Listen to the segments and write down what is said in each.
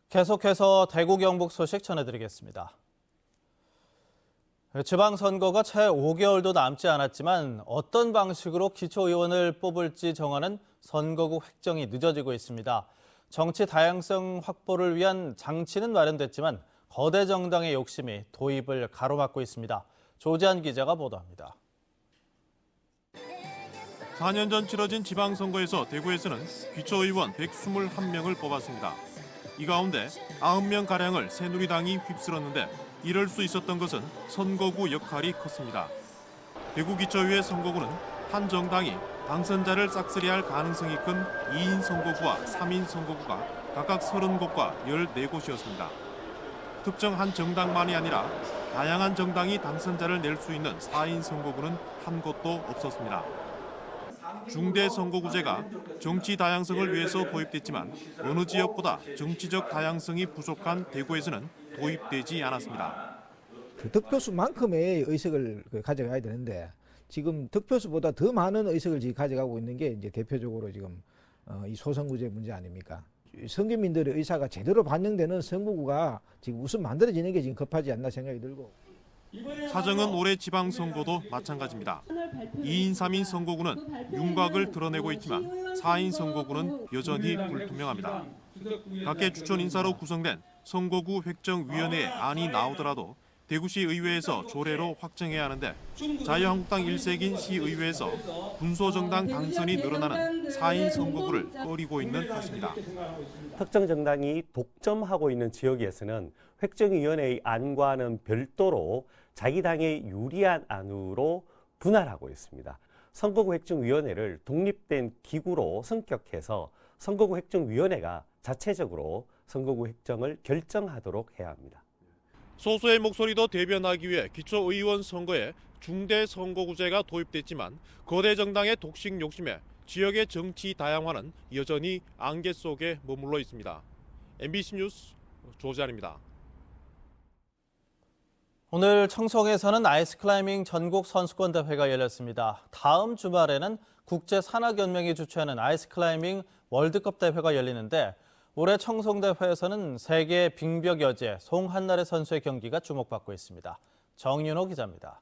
계속해서 대구 경북 소식 전해드리겠습니다. 지방선거가 채 5개월도 남지 않았지만 어떤 방식으로 기초의원을 뽑을지 정하는 선거구 획정이 늦어지고 있습니다. 정치 다양성 확보를 위한 장치는 마련됐지만 거대 정당의 욕심이 도입을 가로막고 있습니다. 조지한 기자가 보도합니다. 4년 전 치러진 지방선거에서 대구에서는 기초의원 121명을 뽑았습니다. 이 가운데 90명가량을 새누리당이 휩쓸었는데 이럴 수 있었던 것은 선거구 역할이 컸습니다. 대구기초의회 선거구는 한 정당이 당선자를 싹쓸이할 가능성이 큰 2인 선거구와 3인 선거구가 각각 30곳과 14곳이었습니다. 특정 한 정당만이 아니라 다양한 정당이 당선자를 낼 수 있는 4인 선거구는 한 곳도 없었습니다. 중대 선거구제가 정치 다양성을 위해서 도입됐지만 어느 지역보다 정치적 다양성이 부족한 대구에서는 도입되지 않았습니다. 득표수만큼의 의석을 가져가야 되는데 지금 득표수보다 더 많은 의석을 지금 가져가고 있는 게 이제 대표적으로 지금 이 소선구제 문제 아닙니까? 선교민들의 의사가 제대로 반영되는 선거구가 지금 우선 만들어지는 게 지금 급하지 않나 생각이 들고. 사정은 올해 지방선거도 마찬가지입니다. 2인, 3인 선거구는 윤곽을 드러내고 있지만 4인 선거구는 여전히 불투명합니다. 각계 추천 인사로 구성된 선거구 획정위원회에 안이 나오더라도 대구시 의회에서 조례로 확정해야 하는데 자유한국당 일색인 시의회에서 군소정당 당선이 늘어나는 4인 선거구를 꺼리고 있는 탓입니다. 특정 정당이 독점하고 있는 지역에서는 획정위원회의 안과는 별도로 자기 당에 유리한 안으로 분할하고 있습니다. 선거구 획정위원회를 독립된 기구로 성격해서 선거구 획정위원회가 자체적으로 선거구 획정을 결정하도록 해야 합니다. 소수의 목소리도 대변하기 위해 기초의원 선거에 중대 선거구제가 도입됐지만 거대 정당의 독식 욕심에 지역의 정치 다양화는 여전히 안개 속에 머물러 있습니다. MBC 뉴스 조지한입니다. 오늘 청송에서는 아이스클라이밍 전국 선수권 대회가 열렸습니다. 다음 주말에는 국제산악연맹이 주최하는 아이스클라이밍 월드컵 대회가 열리는데 올해 청송대회에서는 세계 빙벽 여제 송한나래 선수의 경기가 주목받고 있습니다. 정윤호 기자입니다.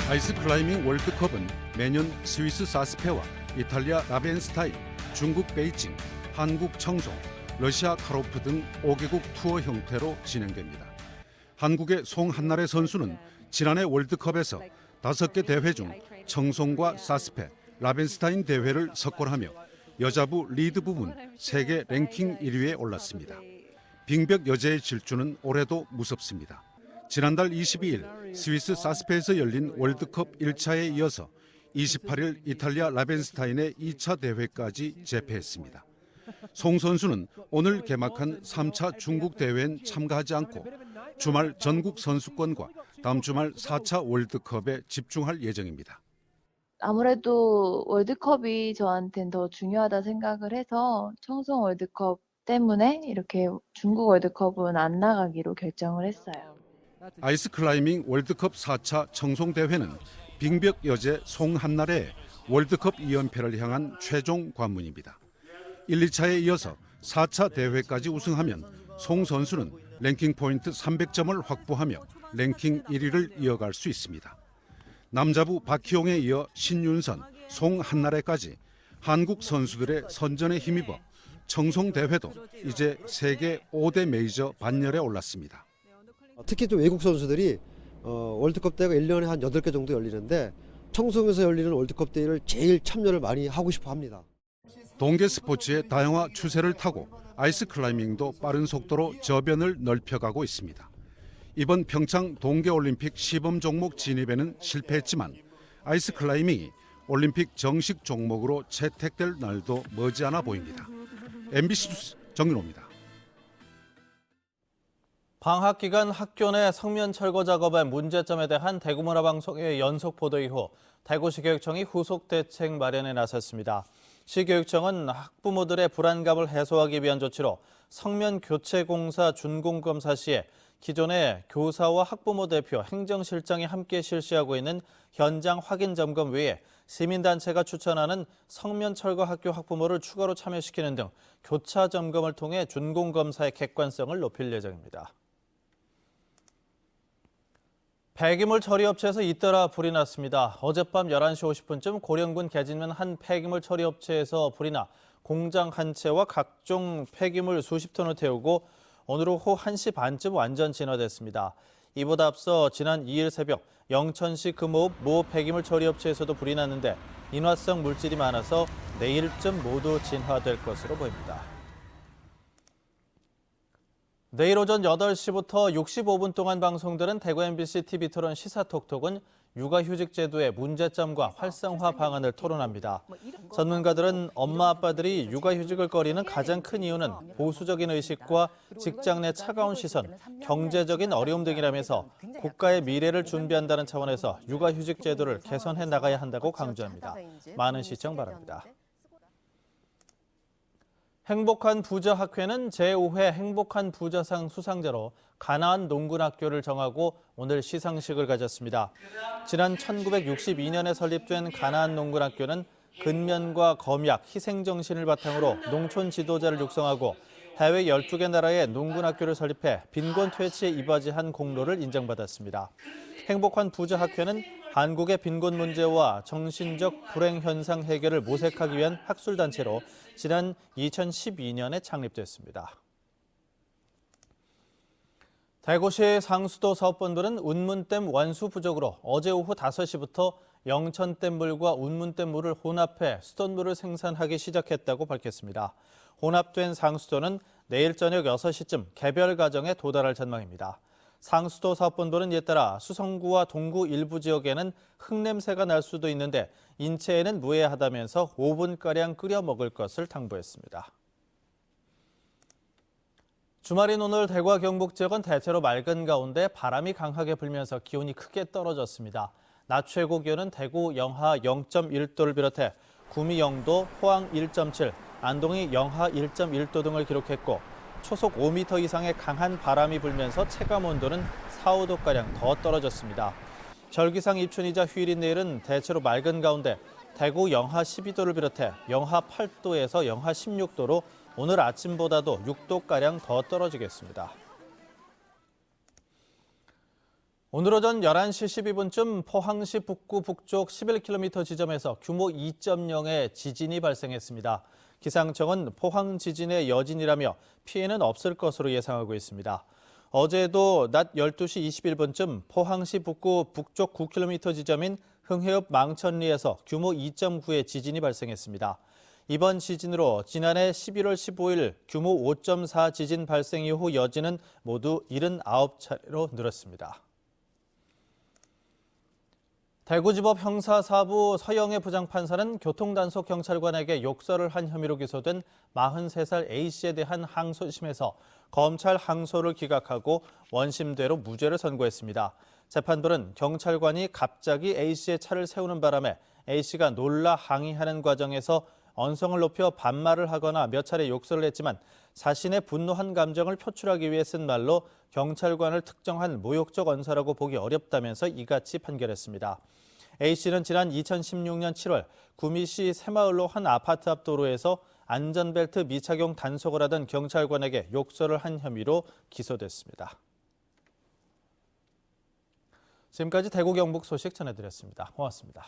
아이스클라이밍 월드컵은 매년 스위스 사스페와 이탈리아 라벤스타인, 중국 베이징, 한국 청송, 러시아 카로프 등 5개국 투어 형태로 진행됩니다. 한국의 송한나래 선수는 지난해 월드컵에서 5개 대회 중 청송과 사스페, 라벤스타인 대회를 석권하며 여자부 리드 부분 세계 랭킹 1위에 올랐습니다. 빙벽 여제의 질주는 올해도 무섭습니다. 지난달 22일 스위스 사스페에서 열린 월드컵 1차에 이어서 28일 이탈리아 라벤스타인의 2차 대회까지 재패했습니다. 송 선수는 오늘 개막한 3차 중국 대회엔 참가하지 않고 주말 전국 선수권과 다음 주말 4차 월드컵에 집중할 예정입니다. 아무래도 월드컵이 저한테는 더 중요하다 생각을 해서 청송 월드컵 때문에 이렇게 중국 월드컵은 안 나가기로 결정을 했어요. 아이스클라이밍 월드컵 4차 청송대회는 빙벽 여제 송한나래의 월드컵 2연패를 향한 최종 관문입니다. 1, 2차에 이어서 4차 대회까지 우승하면 송 선수는 랭킹 포인트 300점을 확보하며 랭킹 1위를 이어갈 수 있습니다. 남자부 박희용에 이어 신윤선, 송한나래까지 한국 선수들의 선전에 힘입어 청송대회도 이제 세계 5대 메이저 반열에 올랐습니다. 특히 또 외국 선수들이 월드컵 대회가 1년에 한 8개 정도 열리는데 청송에서 열리는 월드컵 대회를 제일 참여를 많이 하고 싶어 합니다. 동계 스포츠의 다양화 추세를 타고 아이스클라이밍도 빠른 속도로 저변을 넓혀가고 있습니다. 이번 평창 동계올림픽 시범 종목 진입에는 실패했지만 아이스클라이밍이 올림픽 정식 종목으로 채택될 날도 머지않아 보입니다. MBC 뉴스 정윤호입니다. 방학 기간 학교 내 성면 철거 작업의 문제점에 대한 대구문화방송의 연속 보도 이후 대구시 교육청이 후속 대책 마련에 나섰습니다. 시교육청은 학부모들의 불안감을 해소하기 위한 조치로 성면 교체 공사 준공 검사 시에 기존에 교사와 학부모 대표, 행정실장이 함께 실시하고 있는 현장 확인 점검 외에 시민단체가 추천하는 성면 철거 학교 학부모를 추가로 참여시키는 등 교차 점검을 통해 준공검사의 객관성을 높일 예정입니다. 폐기물 처리업체에서 잇따라 불이 났습니다. 어젯밤 11시 50분쯤 고령군 계진면 한 폐기물 처리업체에서 불이 나 공장 한 채와 각종 폐기물 수십 톤을 태우고 오늘 오후 1시 반쯤 완전 진화됐습니다. 이보다 앞서 지난 2일 새벽 영천시 금호읍 모 폐기물 처리업체에서도 불이 났는데 인화성 물질이 많아서 내일쯤 모두 진화될 것으로 보입니다. 내일 오전 8시부터 65분 동안 방송되는 대구 MBC TV 토론 시사톡톡은 육아휴직 제도의 문제점과 활성화 방안을 토론합니다. 전문가들은 엄마 아빠들이 육아휴직을 꺼리는 가장 큰 이유는 보수적인 의식과 직장 내 차가운 시선, 경제적인 어려움 등이라면서 국가의 미래를 준비한다는 차원에서 육아휴직 제도를 개선해 나가야 한다고 강조합니다. 많은 시청 바랍니다. 행복한 부자 학회는 제5회 행복한 부자상 수상자로 가나안 농군학교를 정하고 오늘 시상식을 가졌습니다. 지난 1962년에 설립된 가나안 농군학교는 근면과 검약, 희생정신을 바탕으로 농촌 지도자를 육성하고 해외 12개 나라의 농군학교를 설립해 빈곤 퇴치에 이바지한 공로를 인정받았습니다. 행복한 부자 학회는 한국의 빈곤 문제와 정신적 불행 현상 해결을 모색하기 위한 학술단체로 지난 2012년에 창립됐습니다. 대구시 상수도 사업본부는 운문댐 완수 부족으로 어제 오후 5시부터 영천댐 물과 운문댐 물을 혼합해 수돗물을 생산하기 시작했다고 밝혔습니다. 혼합된 상수도는 내일 저녁 6시쯤 개별 가정에 도달할 전망입니다. 상수도 사업본부는 이에 따라 수성구와 동구 일부 지역에는 흙냄새가 날 수도 있는데 인체에는 무해하다면서 5분가량 끓여 먹을 것을 당부했습니다. 주말인 오늘 대구와 경북 지역은 대체로 맑은 가운데 바람이 강하게 불면서 기온이 크게 떨어졌습니다. 낮 최고 기온은 대구 영하 0.1도를 비롯해 구미 0도, 포항 1.7, 안동이 영하 1.1도 등을 기록했고 초속 5m 이상의 강한 바람이 불면서 체감 온도는 4, 5도가량 더 떨어졌습니다. 절기상 입춘이자 휴일인 내일은 대체로 맑은 가운데 대구 영하 12도를 비롯해 영하 8도에서 영하 16도로 오늘 아침보다도 6도가량 더 떨어지겠습니다. 오늘 오전 11시 12분쯤 포항시 북구 북쪽 11km 지점에서 규모 2.0의 지진이 발생했습니다. 기상청은 포항 지진의 여진이라며 피해는 없을 것으로 예상하고 있습니다. 어제도 낮 12시 21분쯤 포항시 북구 북쪽 9km 지점인 흥해읍 망천리에서 규모 2.9의 지진이 발생했습니다. 이번 지진으로 지난해 11월 15일 규모 5.4 지진 발생 이후 여진은 모두 79차례로 늘었습니다. 대구지법 형사4부 서영애 부장판사는 교통단속경찰관에게 욕설을 한 혐의로 기소된 43살 A씨에 대한 항소심에서 검찰 항소를 기각하고 원심대로 무죄를 선고했습니다. 재판부는 경찰관이 갑자기 A씨의 차를 세우는 바람에 A씨가 놀라 항의하는 과정에서 언성을 높여 반말을 하거나 몇 차례 욕설을 했지만 자신의 분노한 감정을 표출하기 위해 쓴 말로 경찰관을 특정한 모욕적 언사라고 보기 어렵다면서 이같이 판결했습니다. A씨는 지난 2016년 7월 구미시 새마을로 한 아파트 앞 도로에서 안전벨트 미착용 단속을 하던 경찰관에게 욕설을 한 혐의로 기소됐습니다. 지금까지 대구 경북 소식 전해드렸습니다. 고맙습니다.